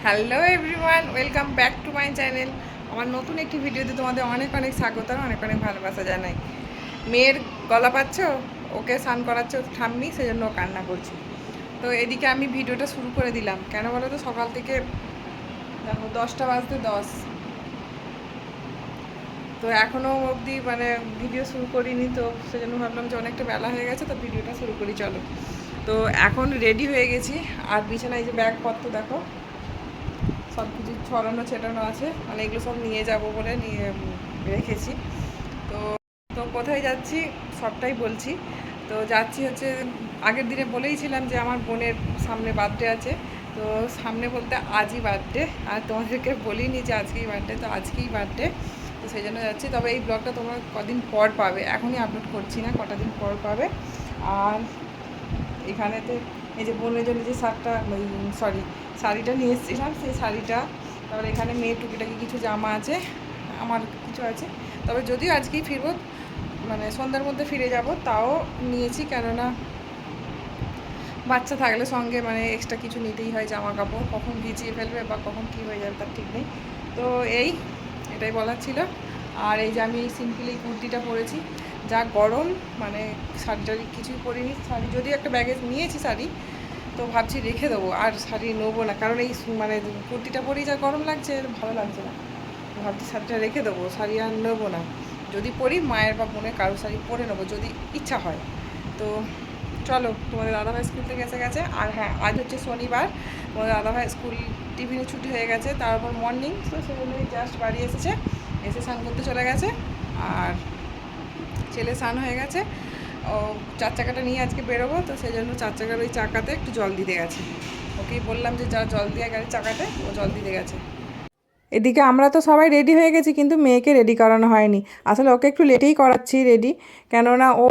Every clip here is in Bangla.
Hello everyone, welcome back to my channel. আমার নতুন একটি ভিডিওতে তোমাদের অনেক অনেক স্বাগত, অনেক অনেক ভালোবাসা জানাই। মেয়ের গলা পাচ্ছ, ওকে স্নান করাচ্ছ ঠাম্মি, সেজন্য ও কান্না করছি। তো এদিকে আমি ভিডিওটা শুরু করে দিলাম, কেন বলো তো, সকাল থেকে দেখো 10টা বাজতে 10, তো এখনও অবধি মানে ভিডিও শুরু করিনি। তো সেজন্য ভাবলাম যে অনেকটা বেলা হয়ে গেছে, তো ভিডিওটা শুরু করি চলো। তো এখন রেডি হয়ে গেছি, আর বিছানায় যে ব্যাগপত্র দেখো সব কিছু ছড়ানো ছেটানো আছে, মানে এগুলো সব নিয়ে যাব বলে নিয়ে রেখেছি। তো তো কোথায় যাচ্ছি সবটাই বলছি। তো যাচ্ছি হচ্ছে, আগের দিনে বলেইছিলাম যে আমার বোনের সামনে বার্থডে আছে। তো সামনে বলতে আজই বার্থডে, আর তোমাদেরকে বলিনি যে আজকেই বার্থডে, তো আজকেই বার্থডে, তো সেই জন্য যাচ্ছি। তবে এই ব্লগটা তোমরা কদিন পর পাবে, এখনই আপলোড করছি না, কটা দিন পর পাবে। আর এখানেতে এই যে বোনের জন্য যে শাড়িটা নিয়ে এসেছিলাম, সেই শাড়িটা, তারপরে এখানে মেয়ের টুকিটাকি কিছু জামা আছে, আমার কিছু আছে। তবে যদিও আজকেই ফিরবো, মানে সন্ধ্যার মধ্যে ফিরে যাব, তাও নিয়েছি, কেননা বাচ্চা থাকলে সঙ্গে মানে এক্সট্রা কিছু নিতেই হয়, জামা কাপড় কখন ভিজিয়ে ফেলবে বা কখন কী হয়ে যাবে তার ঠিক নেই। তো এটাই বলার ছিল। আর এই যে আমি এই সিম্পল এই কুর্তিটা পরেছি, যা গরম, মানে শাড়ি কিছুই পরিনি। শাড়ি যদিও একটা ব্যাগে নিয়েছি শাড়ি, তো ভাবছি রেখে দেবো, আর শাড়ি নেবো না, কারণ এই মানে কুর্তিটা পরেই যা গরম লাগছে, ভালো লাগছে না। ভাবছি শাড়িটা রেখে দেবো, শাড়ি আর নেবো না। যদি পরি মায়ের বা বোনের কারো শাড়ি পরে নেবো যদি ইচ্ছা হয়। তো চলো, তোমাদের দাদাভাই স্কুল থেকে এসে গেছে। আর হ্যাঁ, আজ হচ্ছে শনিবার, তোমাদের দাদাভাই স্কুল টিফিনে ছুটি হয়ে গেছে, তারপর মর্নিং, তো সেজন্যই জাস্ট বাড়ি এসে স্নান করতে চলে গেছে। আর ছেলে স্নান হয়ে গেছে, ও 4 চাকাটা নিয়ে আজকে বেরোবো, তো সেই জন্য 4 চাকার ওই চাকাতে একটু জল দিতে গেছে। ওকেই বললাম যে যা জল দিয়ে গাড়ির চাকাতে, ও জল দিতে গেছে। এদিকে আমরা তো সবাই রেডি হয়ে গেছি, কিন্তু মেয়েকে রেডি করানো হয়নি। আসলে ওকে একটু লেটেই করাচ্ছি রেডি, কেননা ও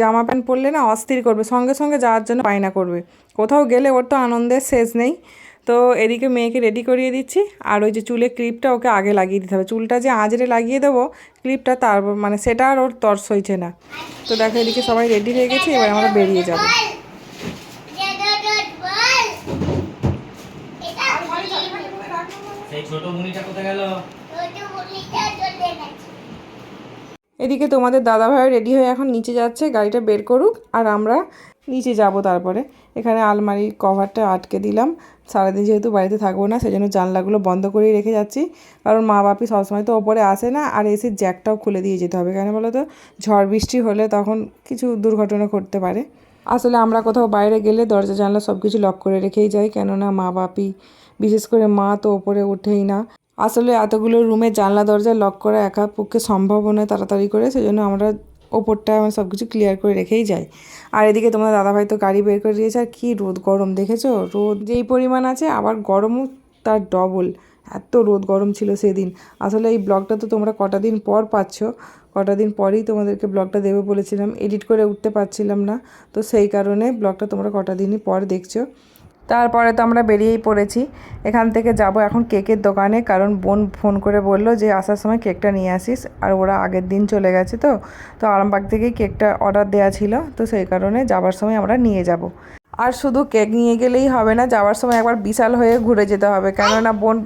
জামা প্যান্ট পরলে না অস্থির করবে, সঙ্গে সঙ্গে যাওয়ার জন্য বায়না করবে। কোথাও গেলে ওর তো আনন্দের শেষ নেই। তো এদিকে মেয়েকে রেডি করিয়ে দিচ্ছি, আর ওই যে চুলের ক্লিপটা ওকে আগে লাগিয়ে দিতে হবে। চুলটা যে আঁচড়ে লাগিয়ে দেবো ক্লিপটা, তারপর মানে সেটা আর ওর তর্স হয়েছে না। তো দেখো এদিকে সবাই রেডি হয়ে গেছে, এবার আমরা বেরিয়ে যাবো। এদিকে তোমাদের দাদাভাই রেডি হয়ে এখন নিচে যাচ্ছে, গাড়িটা বের করুক আর আমরা নিচে যাব। তারপরে এখানে আলমারির কভারটা আটকে দিলাম, সারাদিন যেহেতু বাড়িতে থাকবো না, সেজন্য জানলাগুলো বন্ধ করেই রেখে যাচ্ছি, কারণ মা বাপি সবসময় তো ওপরে আসে না। আর এসির জ্যাকটাও খুলে দিয়ে যেতে হবে, কেন বলো তো, ঝড় বৃষ্টি হলে তখন কিছু দুর্ঘটনা ঘটতে পারে। আসলে আমরা কোথাও বাইরে গেলে দরজা জানলা সব কিছু লক করে রেখেই যাই, কেননা মা বাপি, বিশেষ করে মা তো ওপরে ওঠেই না। আসলে এতগুলো রুমে জানলা দরজা লক করা একা পক্ষে সম্ভব নয় তাড়াতাড়ি করে, সেজন্য আমরা ওপরটায় আমরা সব কিছু ক্লিয়ার করে রেখেই যাই। আর এদিকে তোমার দাদাভাই তো গাড়ি বের করে দিয়েছে, আর কী রোদ গরম দেখেছো, রোদ যেই পরিমাণ আছে আবার গরমও তার ডবল, এত রোদ গরম ছিল সেদিন। আসলে এই ব্লগটা তো তোমরা কটা দিন পর পাচ্ছ, কটা দিন পরেই তোমাদেরকে ব্লগটা দেবে বলেছিলাম, এডিট করে উঠতে পারছিলাম না, তো সেই কারণে ব্লগটা তোমরা কটা দিনই পর দেখছো। তারপরে তো আমরা বেরিয়েই পড়েছি, এখান থেকে যাব এখন কেকের দোকানে, কারণ বোন ফোন করে বললো যে আসার সময় কেকটা নিয়ে আসিস, আর ওরা আগের দিন চলে গেছে। তো আরামবাগ থেকেই কেকটা অর্ডার দেওয়া ছিল, তো সেই কারণে যাবার সময় আমরা নিয়ে যাব। আর শুধু কেক নিয়ে গেলেই হবে না, যাওয়ার সময় একবার বিশাল হয়ে ঘুরে যেতে হবে, কেননা বোন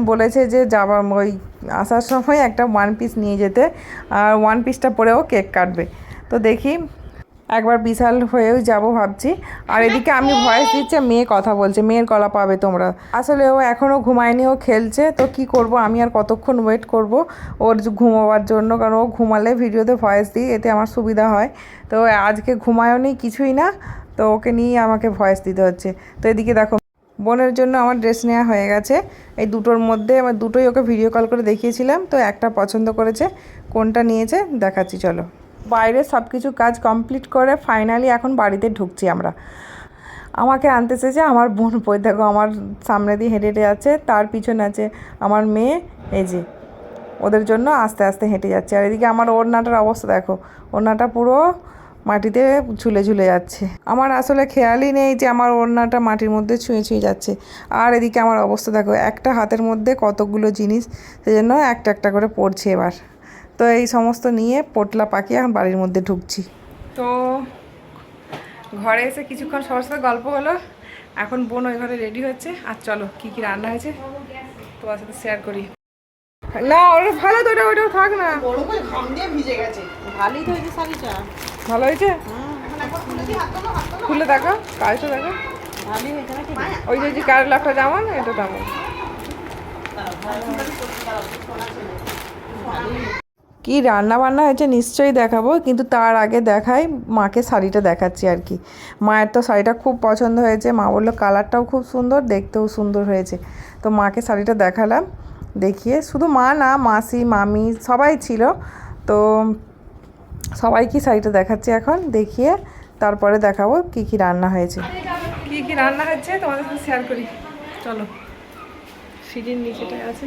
বলেছে যে ওই আসার সময় একটা 1 পিস নিয়ে যেতে, আর 1 পিসটা পরেও কেক কাটবে। তো দেখি একবার বিশাল হয়েও যাব ভাবছি। আর এদিকে আমি ভয়েস দিচ্ছে, মেয়ে কথা বলছে, মেয়ের গলা পাবে তোমরা। আসলে ও এখনও ঘুমায়নি, ও খেলছে, তো কি করব আমি আর কতক্ষণ ওয়েট করব ওর ঘুমাবার জন্য, কারণ ও ঘুমালে ভিডিওতে ভয়েস দিই, এতে আমার সুবিধা হয়। তো আজকে ঘুমায়ও নি কিছুই না, তো ওকে নিয়ে আমাকে ভয়েস দিতে হচ্ছে। তো এদিকে দেখো বোনের জন্য আমার ড্রেস নেওয়া হয়ে গেছে, এই দুটোর মধ্যে আমার দুটোই ওকে ভিডিও কল করে দেখিয়েছিলাম, তো একটা পছন্দ করেছে, কোনটা নিয়েছে দেখাচ্ছি চলো। বাইরে সব কিছু কাজ কমপ্লিট করে ফাইনালি এখন বাড়িতে ঢুকছি আমরা। আমাকে আনতে এসেছে আমার বোন, বই দেখো আমার সামনে দিয়ে হেঁটে হেঁটে যাচ্ছে, তার পিছনে আছে আমার মেয়ে, এই যে ওদের জন্য আস্তে আস্তে হেঁটে যাচ্ছে। আর এদিকে আমার ওড়নাটার অবস্থা দেখো, ওড়নাটা পুরো মাটিতে ঝুলে ঝুলে যাচ্ছে। আমার আসলে খেয়ালই নেই যে আমার ওড়নাটা মাটির মধ্যে ছুঁয়ে ছুঁয়ে যাচ্ছে। আর এদিকে আমার অবস্থা দেখো, একটা হাতের মধ্যে কতগুলো জিনিস, সেজন্য একটা একটা করে পড়ছে এবার। তো এই সমস্ত নিয়ে পোটলা পাকিয়ে এখন বাড়ির মধ্যে ঢুকছি। তো ঘরে এসে কিছুক্ষণ সবার সাথে গল্প হলো, এখন বোন ওই ঘরে রেডি হচ্ছে। আর চলো কি কি রান্না হয়েছে তোমার সাথে শেয়ার করি। না ওটা ভালো তো, ওটাও থাক না। ঘাম দিয়ে ভিজে গেছে, ভালোই তো হয়েছে শাড়িটা। ভালো হয়েছে, খুলে দেখো কাজটা দেখো। ভালোই হয়েছে নাকি? ওই যে কার লাখটা যেমন এটা তেমন। কি রান্না বান্না হয়েছে নিশ্চয়ই দেখাবো, কিন্তু তার আগে দেখাই মাকে শাড়িটা দেখাচ্ছি আর কি। মায়ের তো শাড়িটা খুব পছন্দ হয়েছে, মা বললো কালারটাও খুব সুন্দর, দেখতেও সুন্দর হয়েছে। তো মাকে শাড়িটা দেখালাম, দেখিয়ে শুধু মা না মাসি মামি সবাই ছিল, তো সবাইকে শাড়িটা দেখাচ্ছি এখন, দেখিয়ে তারপরে দেখাবো কি কি রান্না হয়েছে। কি কি রান্না হচ্ছে তোমাদের সাথে শেয়ার করি, চলো। সিঁড়ির নিচেটায় আছে।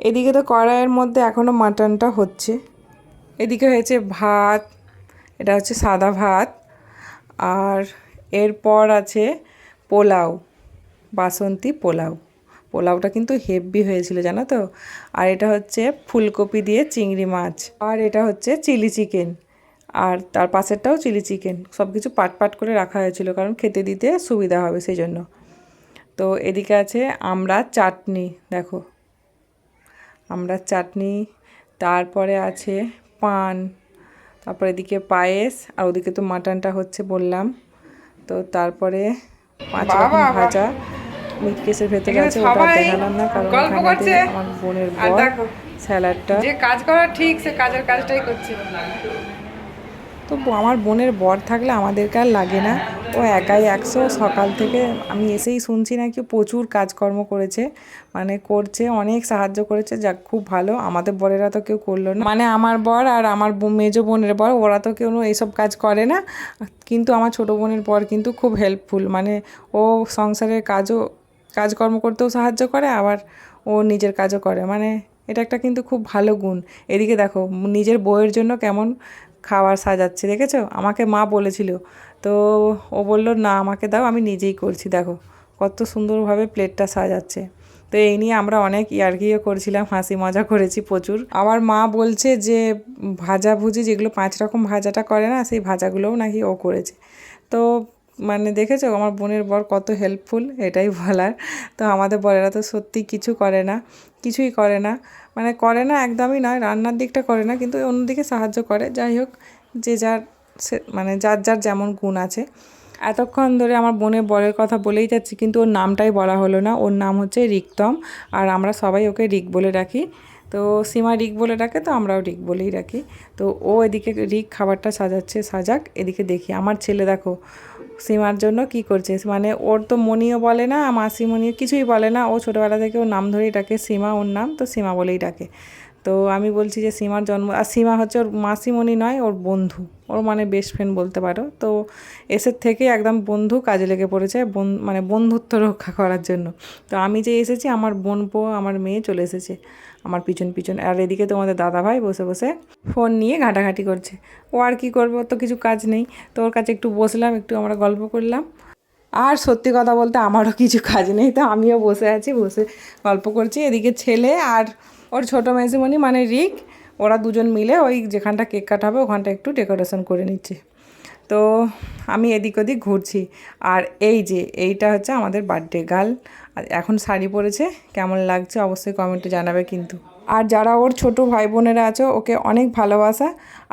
এদিকে তো কড়াইয়ের মধ্যে এখনও মাটনটা হচ্ছে। এদিকে হয়েছে ভাত, এটা হচ্ছে সাদা ভাত, আর এরপর আছে পোলাও, বাসন্তী পোলাও। পোলাওটা কিন্তু হেভি হয়েছিল জানো তো। আর এটা হচ্ছে ফুলকপি দিয়ে চিংড়ি মাছ, আর এটা হচ্ছে চিলি চিকেন, আর তার পাশেরটাও চিলি চিকেন। সব কিছু পাট পাট করে রাখা হয়েছিল কারণ খেতে দিতে সুবিধা হবে সেই জন্য। তো এদিকে আছে আমড়ার চাটনি, দেখো আমড়ার চাটনি, তারপরে আছে পান, তারপরে এদিকে পায়েস, আর ওদিকে তো মাটনটা হচ্ছে বললাম। তো তারপরে 5 রকম ভাজা মিট কেসের ভেতরে আছে, ওটা দেখালাম না কারণ ওখানে আমার বোনের বর স্যালাডটা। যে কাজ করা ঠিক সে কাজের কাজটাই করছে। তো আমার বোনের বর থাকলে আমাদেরকে আর লাগে না, ও একাই 100। সকাল থেকে আমি এসেই শুনছি নাকি প্রচুর কাজকর্ম করেছে, মানে করছে, অনেক সাহায্য করেছে, যাক খুব ভালো। আমাদের বরেরা তো কেউ করলো না, মানে আমার বর আর আমার মেজো বোনের বর ওরা তো কেউ এইসব কাজ করে না, কিন্তু আমার ছোটো বোনের বর কিন্তু খুব হেল্পফুল, মানে ও সংসারের কাজকর্ম করতেও সাহায্য করে, আবার ও নিজের কাজও করে, মানে এটা একটা কিন্তু খুব ভালো গুণ। এদিকে দেখো নিজের বউয়ের জন্য কেমন খাবার সাজাচ্ছে, দেখেছো? আমাকে মা বলেছিল, তো ও বললো না আমাকে দাও, আমি নিজেই করছি। দেখো কত সুন্দরভাবে প্লেটটা সাজাচ্ছে। তো এই নিয়ে আমরা অনেক ইয়ার্কিও করছিলাম, হাসি মজা করেছি প্রচুর। আবার মা বলছে যে ভাজাভুজি যেগুলো 5 রকম ভাজাটা করে না, সেই ভাজাগুলোও নাকি ও করেছে। তো মানে দেখেছো আমার বোনের বর কত হেল্পফুল, এটাই বলার। তো আমাদের বরেরা তো সত্যি কিছু করে না, কিছুই করে না, মানে করে না একদমই নয়, রান্নার দিকটা করে না কিন্তু অন্যদিকে সাহায্য করে। যাই হোক, যে যার মানে যার যার যেমন গুণ আছে। এতক্ষণ ধরে আমার বোনের বরের কথা বলেই যাচ্ছি, কিন্তু ওর নামটাই বলা হলো না। ওর নাম হচ্ছে রিক্তম, আর আমরা সবাই ওকে রিক বলে রাখি। তো সীমা রিক বলে রাখে, তো আমরাও রিক বলেই রাখি। তো ও এদিকে রিক খাবারটা সাজাচ্ছে, সাজাক। এদিকে দেখি আমার ছেলে দেখো সীমার জন্য কি করছে, মানে ওর তো মনিও বলে না, মাসিমণিও কিছুই বলে না, ও ছোটোবেলা থেকে ওর নাম ধরেই ডাকে, সীমা ওর নাম, তো সীমা বলেই ডাকে। তো আমি বলছি যে সীমার জন্ম, আর সীমা হচ্ছে ওর মাসিমণি নয়, ওর বন্ধু, ওর মানে বেস্ট ফ্রেন্ড বলতে পারো। তো এসের থেকে একদম বন্ধু কাজে লেগে পড়েছে, মানে বন্ধুত্ব রক্ষা করার জন্য। তো আমি যে এসেছি, আমার বোন আমার মেয়ে চলে এসেছে আমার পিছন পিছন। আর এদিকে তোমাদের দাদাভাই বসে বসে ফোন নিয়ে ঘাঁটাঘাঁটি করছে। ও আর কী করবে, ওর তো কিছু কাজ নেই। তো ওর কাছে একটু বসলাম, একটু আমরা গল্প করলাম। আর সত্যি কথা বলতে আমারও কিছু কাজ নেই, তো আমিও বসে আছি, বসে গল্প করছি। এদিকে ছেলে আর ওর ছোটো মেজুমণি মানে রিক, ওরা দুজন মিলে ওই যেখানটা কেক কাটাবে ওখানটা একটু ডেকোরেশন করে নিচ্ছে। তো আমি এদিক ওদিক ঘুরছি। আর এইটা হচ্ছে আমাদের বার্থডে গার্ল, আর এখন শাড়ি পরেছে, কেমন লাগছে অবশ্যই কমেন্টে জানাবে কিন্তু। আর যারা ওর ছোট ভাই বোনেরা আছো ওকে অনেক ভালোবাসা,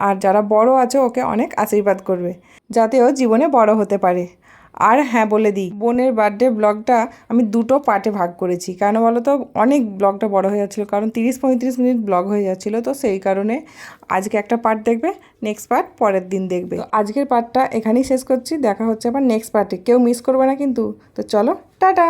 আর যারা বড় আছো ওকে অনেক আশীর্বাদ করবে যাতে ও জীবনে বড় হতে পারে। আর হ্যাঁ বলে দিই, বোনের বার্থডে ব্লগটা আমি 2টো পার্টে ভাগ করেছি, কেন বলো তো, অনেক ব্লগটা বড় হয়ে যাচ্ছিলো, কারণ 30-35 মিনিট ব্লগ হয়ে যাচ্ছিলো। তো সেই কারণে আজকে একটা পার্ট দেখবে, নেক্সট পার্ট পরের দিন দেখবে। তো আজকের পার্টটা এখানেই শেষ করছি, দেখা হচ্ছে আবার নেক্সট পার্টে, কেউ মিস করবে না কিন্তু। তো চলো টাটা।